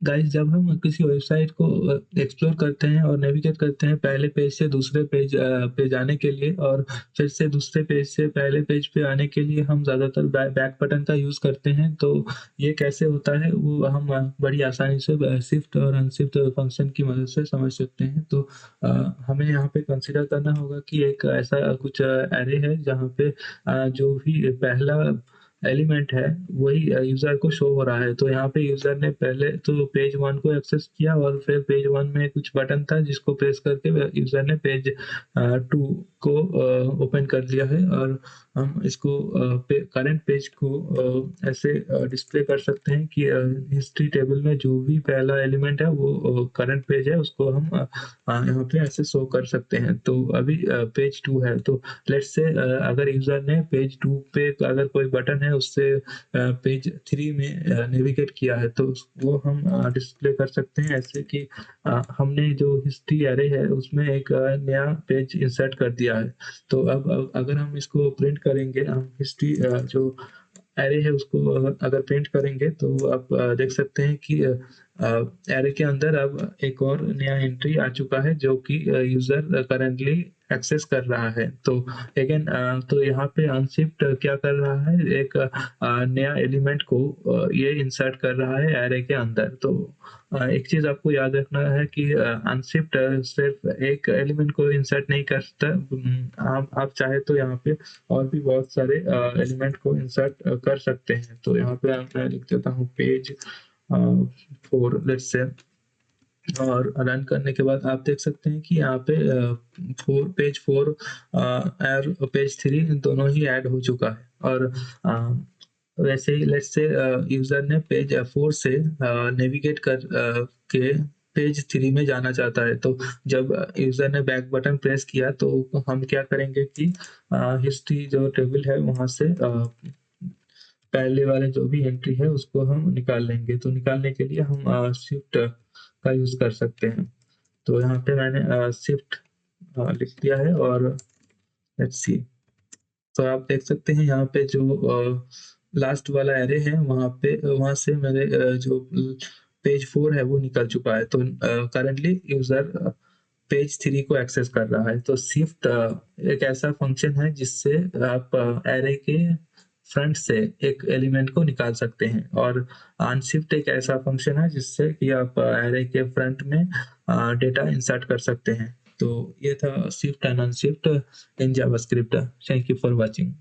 Guys, जब हम किसी वेबसाइट को एक्सप्लोर करते हैं और नेविगेट करते हैं पहले पेज से दूसरे पेज पे जाने के लिए, और फिर से दूसरे पेज से पहले पेज पे आने के लिए हम ज़्यादातर बैक बटन का यूज़ करते हैं। तो ये कैसे होता है वो हम बड़ी आसानी से शिफ्ट और अनशिफ्ट फंक्शन की मदद से समझ सकते हैं। तो हमें यहाँ पे कंसिडर करना होगा कि एक ऐसा कुछ एरे है जहाँ पे जो भी पहला एलिमेंट है वही यूज़र को शो हो रहा है। तो यहाँ पे यूज़र ने पहले तो पेज 1 को एक्सेस किया, और फिर पेज 1 में कुछ बटन था जिसको प्रेस करके यूज़र ने पेज 2 को ओपन कर लिया है। और हम इसको करंट पेज को ऐसे डिस्प्ले कर सकते हैं कि हिस्ट्री टेबल में जो भी पहला एलिमेंट है वो करंट पेज है, उसको हम यहाँ पे ऐसे शो कर सकते हैं। तो अभी पेज 2 है, तो लेट्स से अगर यूज़र ने पेज 2 पे अगर कोई बटन है उससे पेज 3 में नेविगेट किया है, तो वो हम डिस्प्ले कर सकते हैं ऐसे कि हमने जो हिस्ट्री एरे है उसमें एक नया पेज इंसर्ट कर दिया है। तो अब अगर हम इसको प्रिंट करेंगे, हम हिस्ट्री जो एरे है उसको अगर प्रिंट करेंगे, तो आप देख सकते हैं कि एरे के अंदर अब एक और नया एंट्री आ चुका है जो कि यूज़र करंटली एक्सेस कर रहा है। तो अगेन तो यहाँ पे अनशिफ्ट क्या कर रहा है, एक नया एलिमेंट को ये इंसर्ट कर रहा है एरे के अंदर। तो एक चीज़ आपको याद रखना है कि अनशिफ्ट सिर्फ एक एलिमेंट को इंसर्ट नहीं करता। आप चाहे तो यहाँ पे और भी बहुत सारे एलिमेंट को इंसर्ट कर सकते हैं। तो यहाँ पे मैं लिख देता हूँ पेज 4 लेट्स से, और रन करने के बाद आप देख सकते हैं कि यहाँ पे पेज 4 और पेज 3 दोनों ही ऐड हो चुका है। और वैसे ही लेट्स से यूज़र ने पेज 4 से नेविगेट के पेज 3 में जाना चाहता है। तो जब यूज़र ने बैक बटन प्रेस किया तो हम क्या करेंगे कि हिस्ट्री जो टेबल है वहाँ से पहले वाले जो भी एंट्री है उसको हम निकाल लेंगे। तो निकालने के लिए हम शिफ्ट का यूज़ कर सकते हैं। तो यहाँ पे मैंने शिफ्ट लिख दिया है, और लेट्स सी। तो आप देख सकते हैं यहाँ पे जो लास्ट वाला एरे है वहाँ से मेरे जो पेज 4 है वो निकल चुका है। तो करंटली यूज़र पेज 3 को एक्सेस कर रहा है। तो शिफ्ट एक ऐसा फंक्शन है जिससे आप एरे के फ्रंट से एक एलिमेंट को निकाल सकते हैं, और अनशिफ्ट एक ऐसा फंक्शन है जिससे कि आप एरे के फ्रंट में डेटा इंसर्ट कर सकते हैं। तो ये था shift and unshift in JavaScript. Thank you for watching.